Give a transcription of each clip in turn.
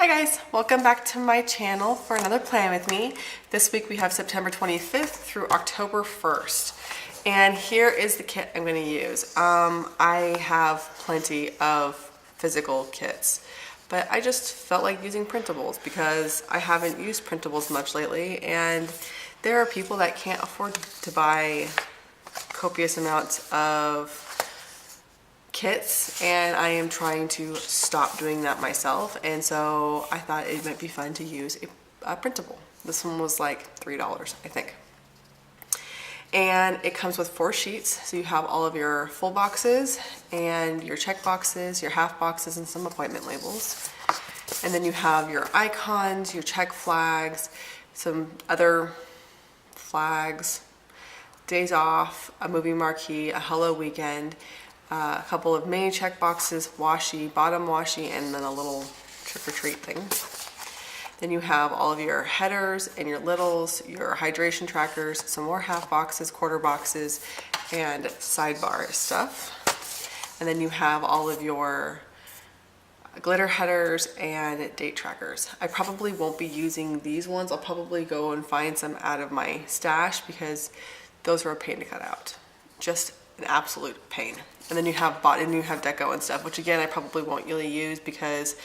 Hi guys, welcome back to my channel for another plan with me. This week we have September 25th through October 1st. And here is the kit I'm going to use. I have plenty of physical kits, but I just felt like using printables because I haven't used printables much lately, and there are people that can't afford to buy copious amounts of kits, and I am trying to stop doing that myself, and so I thought it might be fun to use a printable. This one was like $3, I think. And it comes with 4 sheets, so you have all of your full boxes and your check boxes, your half boxes, and some appointment labels. And then you have your icons, your check flags, some other flags, days off, a movie marquee, a hello weekend, a couple of mini check boxes, washi, bottom washi, and then a little trick-or-treat thing. Then you have all of your headers and your littles, your hydration trackers, some more half boxes, quarter boxes, and sidebar stuff. And then you have all of your glitter headers and date trackers. I probably won't be using these ones. I'll probably go and find some out of my stash because those are a pain to cut out. Just an absolute pain. And then you have deco and stuff, which again I probably won't really use because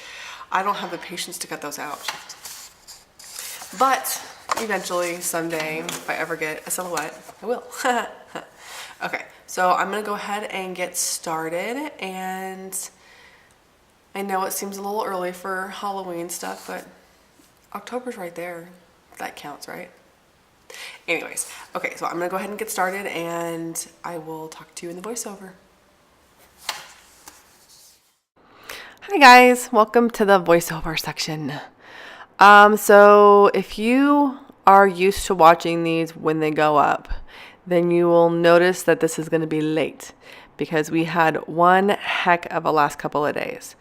I don't have the patience to cut those out. But eventually, someday, if I ever get a silhouette, I will. Okay, so I'm gonna go ahead and get started, and I know it seems a little early for Halloween stuff, but October's right there. That counts, right? Anyways, okay, so I'm gonna go ahead and get started, and I will talk to you in the voiceover. Hi guys, welcome to the voiceover section. So if you are used to watching these when they go up, then you will notice that this is going to be late because we had one heck of a last couple of days.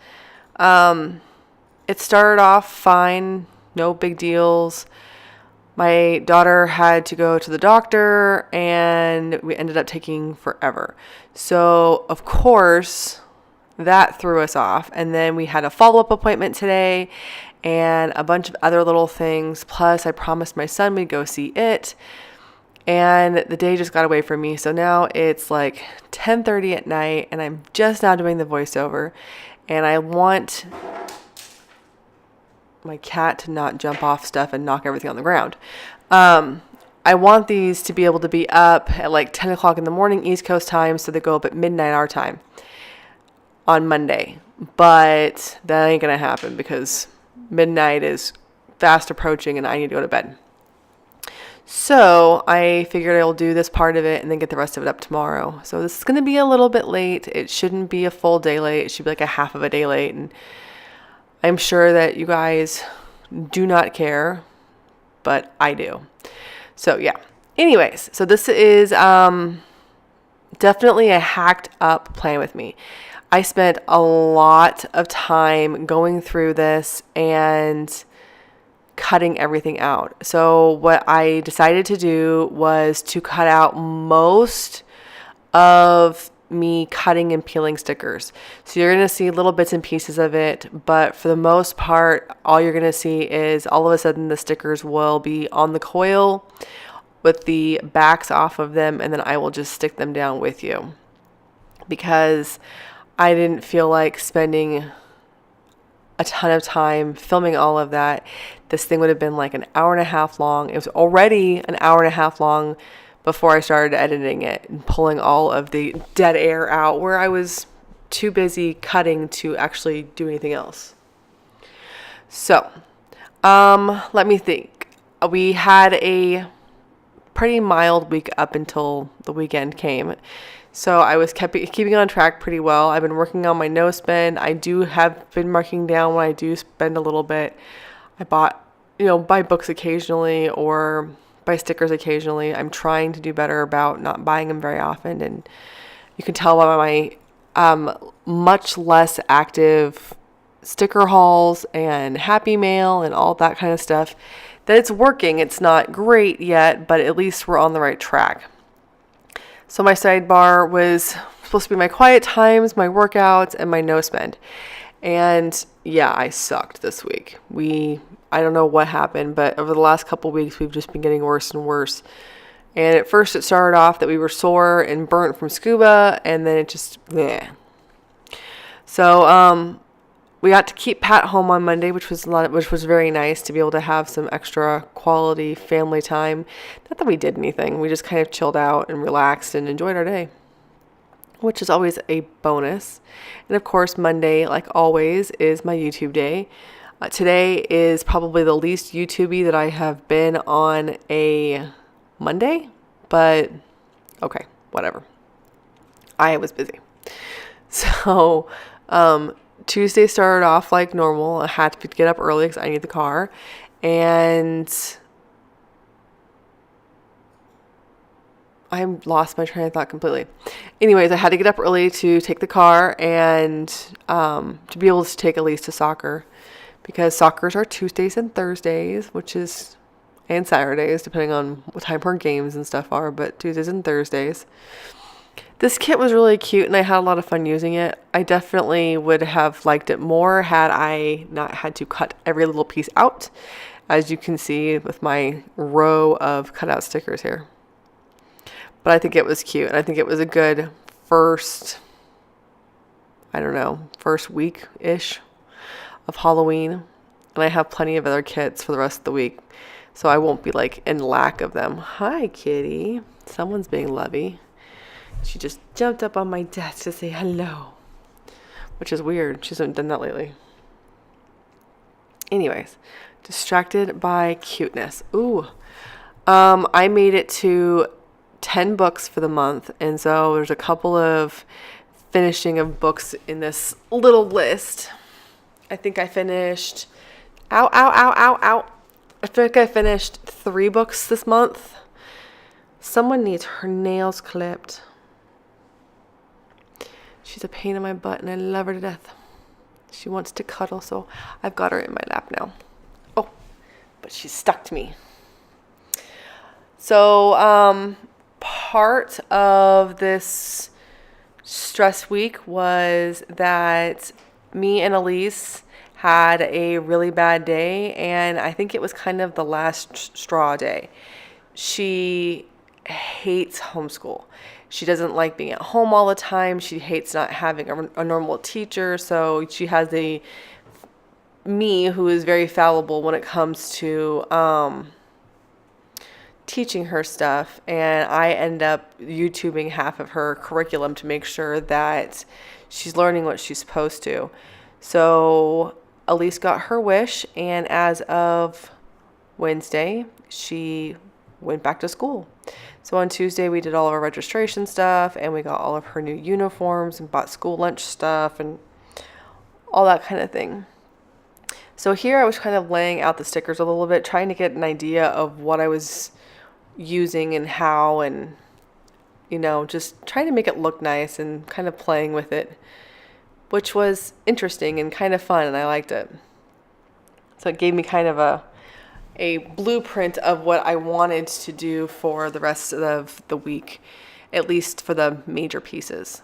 It started off fine, no big deals. My daughter had to go to the doctor and we ended up taking forever. So of course that threw us off. And then we had a follow-up appointment today and a bunch of other little things. Plus I promised my son we'd go see it. And the day just got away from me. So now it's like 10:30 at night and I'm just now doing the voiceover. And I want my cat to not jump off stuff and knock everything on the ground. I want these to be able to be up at like 10 o'clock in the morning East Coast time, so they go up at midnight our time on Monday. But that ain't gonna happen because midnight is fast approaching and I need to go to bed. So I figured I'll do this part of it and then get the rest of it up tomorrow. So this is gonna be a little bit late. It shouldn't be a full day late. It should be like a half of a day late, and I'm sure that you guys do not care, but I do. So yeah. Anyways, so this is definitely a hacked up plan with me. I spent a lot of time going through this and cutting everything out. So what I decided to do was to cut out most of me cutting and peeling stickers. So you're going to see little bits and pieces of it, but for the most part, all you're going to see is all of a sudden the stickers will be on the coil with the backs off of them, and then I will just stick them down with you because I didn't feel like spending a ton of time filming all of that. This thing would have been like an hour and a half long. It was already an hour and a half long before I started editing it and pulling all of the dead air out where I was too busy cutting to actually do anything else. So, let me think. We had a pretty mild week up until the weekend came. So I was keeping on track pretty well. I've been working on my no spend. I have been marking down when I do spend a little bit. I buy books occasionally or buy stickers occasionally. I'm trying to do better about not buying them very often. And you can tell by my much less active sticker hauls and Happy Mail and all that kind of stuff that it's working. It's not great yet, but at least we're on the right track. So my sidebar was supposed to be my quiet times, my workouts, and my no spend. And yeah, I sucked this week. I don't know what happened, but over the last couple weeks, we've just been getting worse and worse. And at first it started off that we were sore and burnt from scuba, and then it just, yeah. So, we got to keep Pat home on Monday, which was very nice to be able to have some extra quality family time. Not that we did anything. We just kind of chilled out and relaxed and enjoyed our day, which is always a bonus. And of course, Monday, like always, is my YouTube day. Today is probably the least YouTubey that I have been on a Monday, but okay, whatever. I was busy. So, Tuesday started off like normal. I had to get up early because I need the car. And I lost my train of thought completely. Anyways, I had to get up early to take the car and to be able to take Elise to soccer, because soccer's are Tuesdays and Thursdays, and Saturdays, depending on what time her games and stuff are, but Tuesdays and Thursdays. This kit was really cute and I had a lot of fun using it. I definitely would have liked it more had I not had to cut every little piece out, as you can see with my row of cutout stickers here. But I think it was cute, and I think it was a good first week-ish of Halloween. And I have plenty of other kits for the rest of the week, so I won't be like in lack of them. Hi, kitty. Someone's being lovey. She just jumped up on my desk to say hello, which is weird. She hasn't done that lately. Anyways, distracted by cuteness. Ooh. I made it to 10 books for the month, and so there's a couple of finishing of books in this little list. I think I finished I think I finished 3 books this month. Someone needs her nails clipped. She's a pain in my butt and I love her to death. She wants to cuddle, so I've got her in my lap now. Oh, but she's stuck to me. So, part of this stress week was that me and Elise had a really bad day, and I think it was kind of the last straw day. She hates homeschool. She doesn't like being at home all the time. She hates not having a normal teacher, so she has me who is very fallible when it comes to teaching her stuff, and I end up YouTubing half of her curriculum to make sure that she's learning what she's supposed to. So Elise got her wish, and as of Wednesday, she went back to school. So on Tuesday, we did all of our registration stuff, and we got all of her new uniforms and bought school lunch stuff and all that kind of thing. So here I was kind of laying out the stickers a little bit, trying to get an idea of what I was using and how, and just trying to make it look nice and kind of playing with it, which was interesting and kind of fun, and I liked it. So it gave me kind of a blueprint of what I wanted to do for the rest of the week, at least for the major pieces.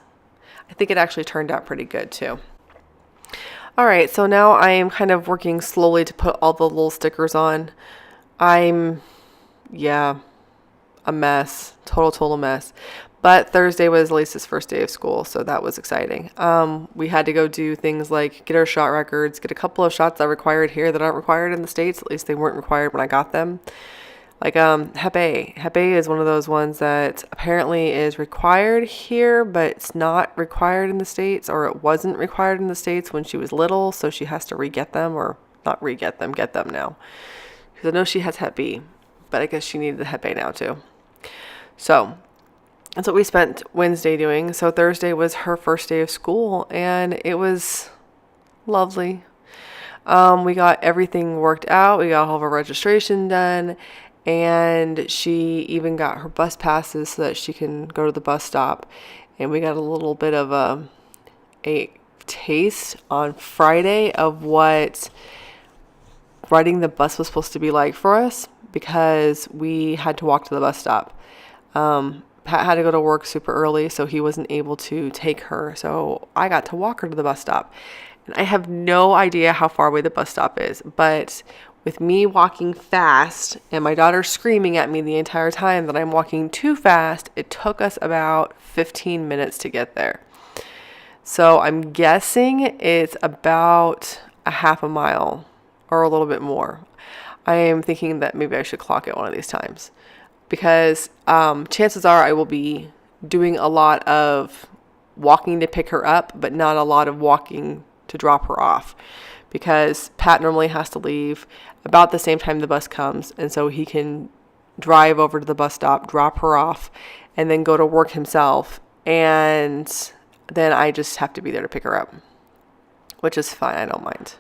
I think it actually turned out pretty good too. All right, so now I am kind of working slowly to put all the little stickers on. I'm a mess, total mess. But Thursday was Lisa's first day of school, so that was exciting. We had to go do things like get our shot records, get a couple of shots that are required here that aren't required in the States. At least they weren't required when I got them. Like Hep A. Hep A is one of those ones that apparently is required here, but it's not required in the States, or it wasn't required in the States when she was little, so she has to re-get them, or not re-get them, get them now. Because I know she has Hep B, but I guess she needed the Hep A now too. So that's what we spent Wednesday doing. So Thursday was her first day of school, and it was lovely. We got everything worked out. We got all of our registration done, and she even got her bus passes so that she can go to the bus stop. And we got a little bit of a taste on Friday of what riding the bus was supposed to be like for us, because we had to walk to the bus stop. Pat had to go to work super early, so he wasn't able to take her. So I got to walk her to the bus stop. And I have no idea how far away the bus stop is, but with me walking fast and my daughter screaming at me the entire time that I'm walking too fast, it took us about 15 minutes to get there. So I'm guessing it's about a half a mile or a little bit more. I am thinking that maybe I should clock it one of these times because chances are I will be doing a lot of walking to pick her up, but not a lot of walking to drop her off, because Pat normally has to leave about the same time the bus comes, and so he can drive over to the bus stop, drop her off, and then go to work himself, and then I just have to be there to pick her up, which is fine. I don't mind.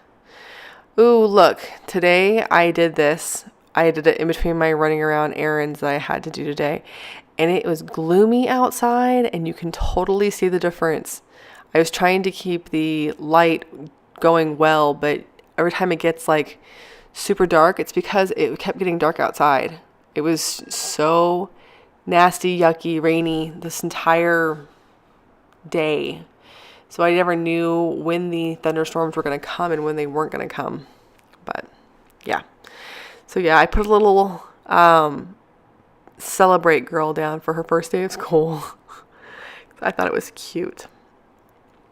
Ooh, look, today I did this. I did it in between my running around errands that I had to do today, and it was gloomy outside, and you can totally see the difference. I was trying to keep the light going well, but every time it gets like super dark, it's because it kept getting dark outside. It was so nasty, yucky, rainy this entire day. So I never knew when the thunderstorms were going to come and when they weren't going to come. But yeah. So yeah, I put a little celebrate girl down for her first day of school. I thought it was cute.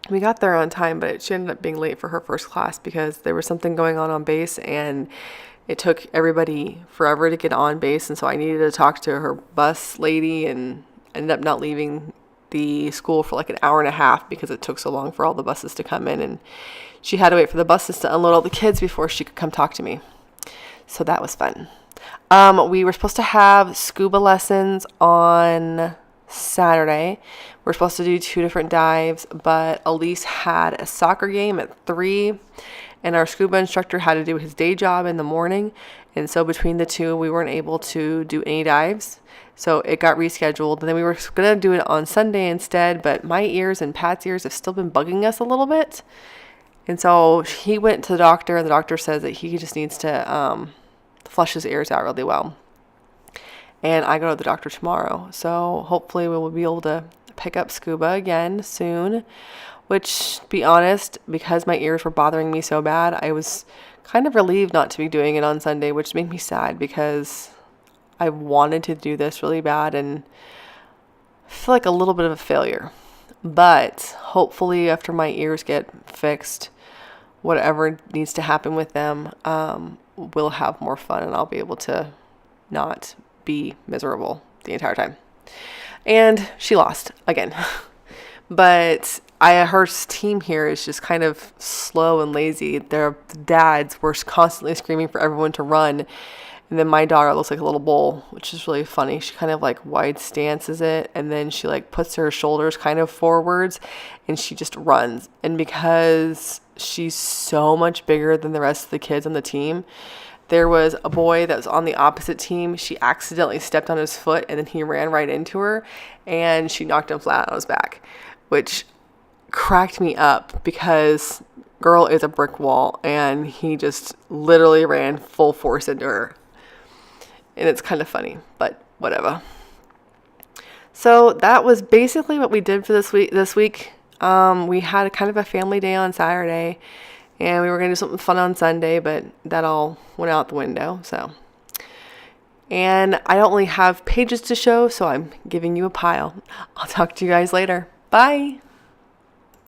We got there on time, but she ended up being late for her first class because there was something going on base, and it took everybody forever to get on base. And so I needed to talk to her bus lady and ended up not leaving the school for like an hour and a half because it took so long for all the buses to come in, and she had to wait for the buses to unload all the kids before she could come talk to me. So that was fun. We were supposed to have scuba lessons on Saturday. We're supposed to do 2 different dives, but Elise had a soccer game at 3, and our scuba instructor had to do his day job in the morning, and so between the two we weren't able to do any dives, so it got rescheduled. And then we were gonna do it on Sunday instead, but my ears and Pat's ears have still been bugging us a little bit, and so he went to the doctor, and the doctor says that he just needs to flush his ears out really well. And I go to the doctor tomorrow, so hopefully we will be able to pick up scuba again soon, which, to be honest, because my ears were bothering me so bad, I was kind of relieved not to be doing it on Sunday, which made me sad because I wanted to do this really bad and I feel like a little bit of a failure. But hopefully after my ears get fixed, whatever needs to happen with them, we'll have more fun and I'll be able to not be miserable the entire time. And she lost again. But her team here is just kind of slow and lazy. Their dads were constantly screaming for everyone to run. And then my daughter looks like a little bull, which is really funny. She kind of like wide stances it, and then she like puts her shoulders kind of forwards and she just runs. And because she's so much bigger than the rest of the kids on the team, there was a boy that was on the opposite team. She accidentally stepped on his foot and then he ran right into her and she knocked him flat on his back, which cracked me up because girl is a brick wall and he just literally ran full force into her. And it's kind of funny, but whatever. So that was basically what we did for this week. We had kind of a family day on Saturday. And we were going to do something fun on Sunday, but that all went out the window. And I don't really have pages to show, so I'm giving you a pile. I'll talk to you guys later. Bye.